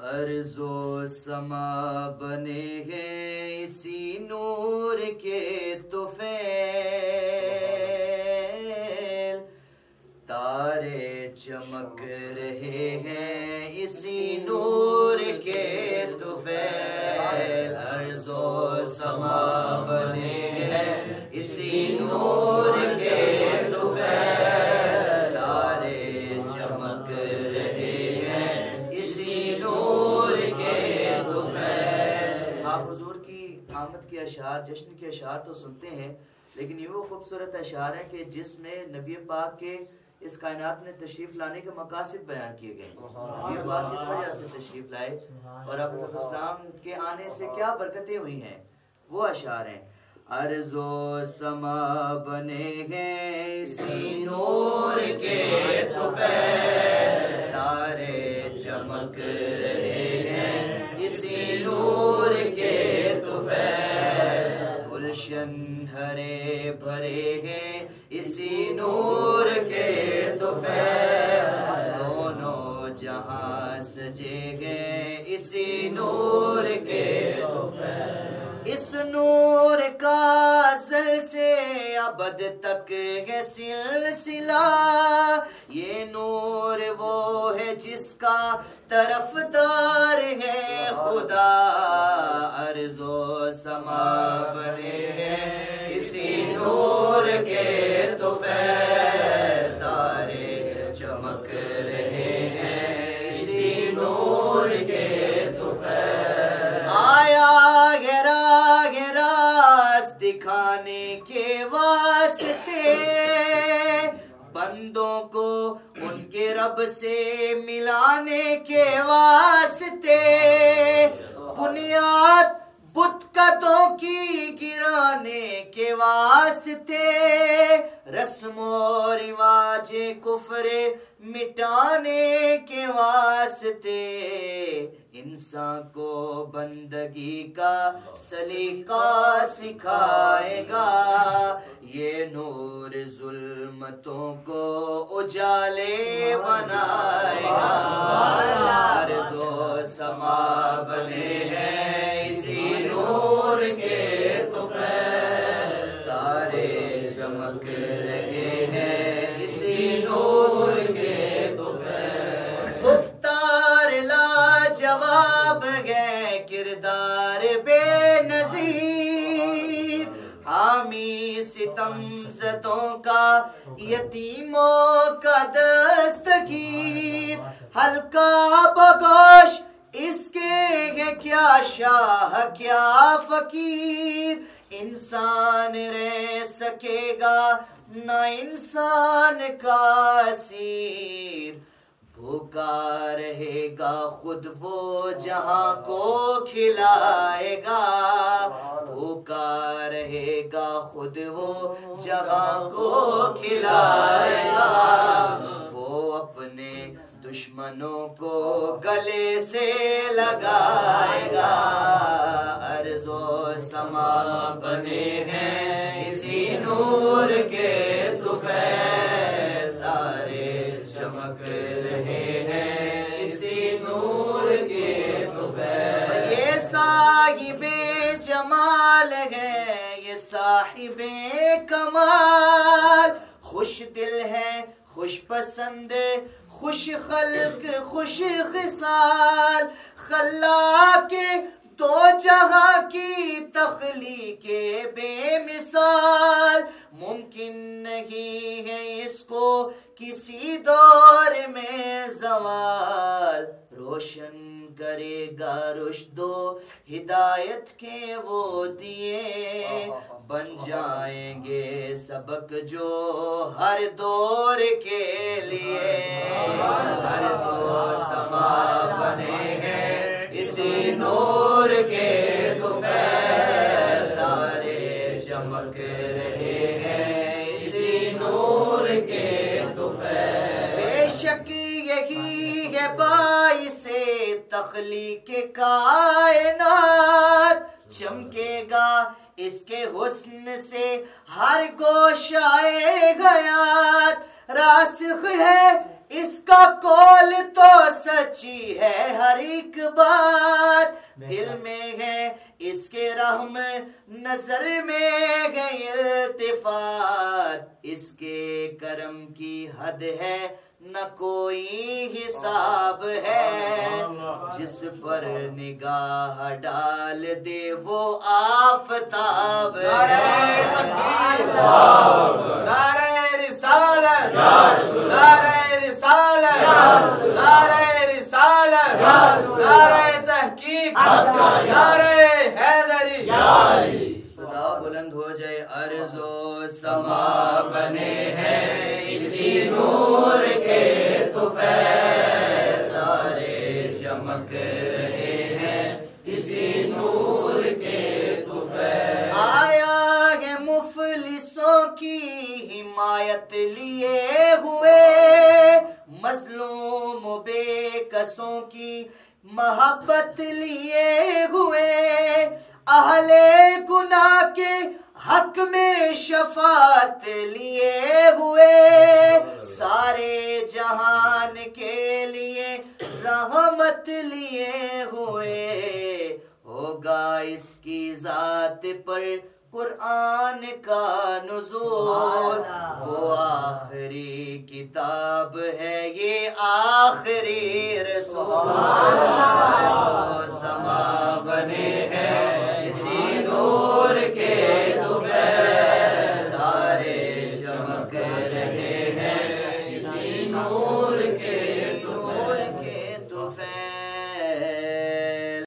ارض و سما بنے ہیں اسی نور کے طفیل، تارے چمک رہے ہیں اسی نور کے طفیل، ارض و سما بنے ہیں اسی نور کے طفیل، تارے چمک رہے ہیں اسی نور کے طفیل۔ آپ حضور کی آمد کے اشعار، جشن کے اشعار تو سنتے ہیں، لیکن یہ وہ خوبصورت اشعار ہیں کہ جس میں نبی پاک کے اس کائنات میں تشریف لانے کے مقاصد بیان کیے گئے۔ یہ بات اس وجہ سے تشریف لائے اور آپ صلی اسلام کے آنے سے کیا برکتیں ہوئی ہیں، وہ اشعار ہیں۔ ارض و سما بنے ہیں اسی نور کے طفیل، تارے چمک رہے ہیں اسی نور کے طفیل، گلشن ہرے بھرے ہیں اسی نور کے طفیل، دونوں جہاں سجے گئے اسی نور کے طفیل، اس نور کا ازل سے ابد تک ہے سلسلہ، یہ نور وہ ہے جس کا طرفدار ہے خدا، ارض و سما بنے ہیں اسی نور کے طفیل، تارے چمک رہے ہیں اسی نور کے طفیل، آیا دکھانے کے واسطے بندوں کو ان کے رب سے ملانے کے واسطے، بنیاد بت قدوں کی گرانے کے واسطے، رسم و رواج کفر مٹانے کے واسطے، انسان کو بندگی کا سلیقہ سکھائے گا، یہ نور ظلمتوں کو اجالے بنائے گا، ارض و سما بنے ہیں اسی نور کے طفیل، تارے چمک رہے ہیں اسی نور کے طفیل، گفتار لاجواب ہے کردار بے نظیر، حامی ستم زدوں کا یتیموں کا دستگیر، ہلکا بگوش اس کے ہے کیا شاہ کیا فقیر، انسان رہ سکے گا نہ انسان کا اسیر، بھوکا رہے گا خود وہ جہاں کو کھلائے گا، بھوکا رہے گا خود وہ جہاں کو کھلائے گا، وہ اپنے دشمنوں کو گلے سے لگائے گا، ارض و سما بنے ہیں اسی نور کے طفیل، تارے چمک رہے ہیں اسی نور کے طفیل، یہ صاحب جمال ہے یہ صاحب کمال، خوش دل ہے خوش پسند خوش خلق خوش خصال، خلاق دو جہاں کی تخلیق بے مثال، ممکن نہیں ہے اس کو کسی دور میں زوال، روشن کرے گا رشد و ہدایت کے وہ دیے، بن جائیں گے سبق جو ہر دور کے لیے، ارض و سما بنے ہیں اسی نور کے طفیل، تارے چمک رہے ہیں اسی نور کے طفیل، بے شک یہی ہے باعث تخلیق کائنات، چمکے گا اس کے حسن سے ہر گوشائے حیات، راسخ ہے اس کا قول تو سچی ہے ہر ایک بات، دل میں ہے اس کے رحم نظر میں ہے التفات، اس کے کرم کی حد ہے نہ کوئی حساب ہے، جس پر نگاہ ڈال دے وہ آفتاب ہے۔ نعرہ رسالت، نعرہ رسالت، نعرہ رسالت، نعرہ تحقیق، نعرہ حیدری، صدا بلند ہو جائے، ارض و سما بنے ہیں اسی نور کے طفیل، تارے چمک رہے ہیں اسی نور کے طفیل، آیا ہے مفلسوں کی حمایت لیے ہوئے، مظلوم و بے کسوں کی محبت لیے ہوئے، اہل گناہ کے حق میں شفاعت لیے ہوئے، سارے جہان کے لیے رحمت لیے ہوئے، ہوگا اس کی ذات پر قرآن کا نزول، وہ آخری کتاب ہے یہ آخری رسول، سما بنے ہیں